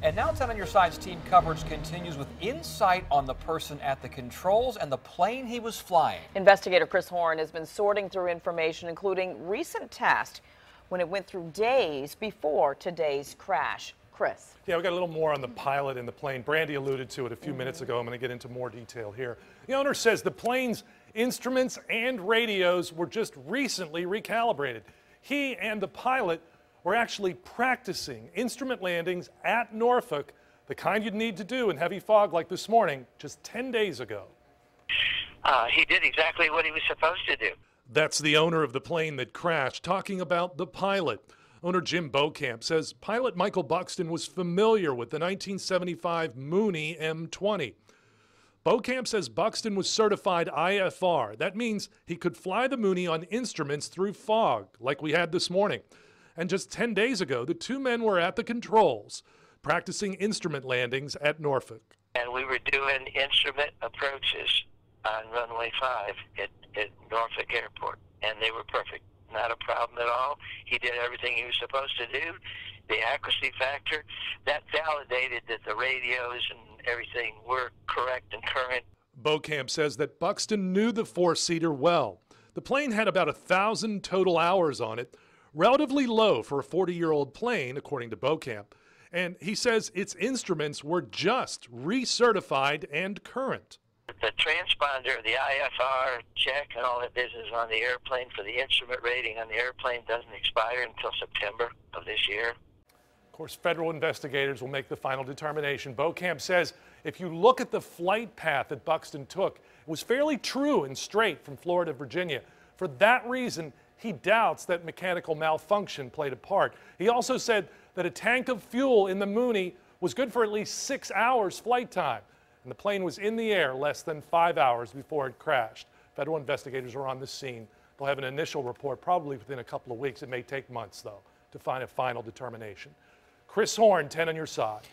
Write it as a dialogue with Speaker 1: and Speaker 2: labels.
Speaker 1: And now 10 on your side's team coverage continues with insight on the person at the controls and the plane he was flying.
Speaker 2: Investigator Chris Horne has been sorting through information, including recent tests when it went through days before today's crash. Chris.
Speaker 3: Yeah, we got a little more on the pilot in the plane. Brandy alluded to it a few minutes ago. I'm going to get into more detail here. The owner says the plane's instruments and radios were just recently recalibrated. He and the pilot were actually practicing instrument landings at Norfolk, the kind you'd need to do in heavy fog like this morning, just 10 days ago.
Speaker 4: He did exactly what he was supposed to do.
Speaker 3: That's the owner of the plane that crashed, talking about the pilot. Owner Jim Beaucamp says pilot Michael Buxton was familiar with the 1975 Mooney M20. Beaucamp says Buxton was certified IFR. That means he could fly the Mooney on instruments through fog, like we had this morning. And just 10 days ago, the two men were at the controls, practicing instrument landings at Norfolk.
Speaker 4: And we were doing instrument approaches on runway 5 at Norfolk Airport, and they were perfect. Not a problem at all. He did everything he was supposed to do. The accuracy factor, that validated that the radios and everything were correct and current.
Speaker 3: Beaucamp says that Buxton knew the four-seater well. The plane had about 1,000 total hours on it, relatively low for a 40-year-old plane, according to Beaucamp. And he says its instruments were just recertified and current.
Speaker 4: The transponder, the IFR check and all that business on the airplane for the instrument rating on the airplane doesn't expire until September of this year.
Speaker 3: Of course, federal investigators will make the final determination. Beaucamp says if you look at the flight path that Buxton took, it was fairly true and straight from Florida to Virginia. For that reason, he doubts that mechanical malfunction played a part. He also said that a tank of fuel in the Mooney was good for at least 6 hours flight time. And the plane was in the air less than 5 hours before it crashed. Federal investigators are on the scene. They'll have an initial report probably within a couple of weeks. It may take months, though, to find a final determination. Chris Horne, 10 on your side.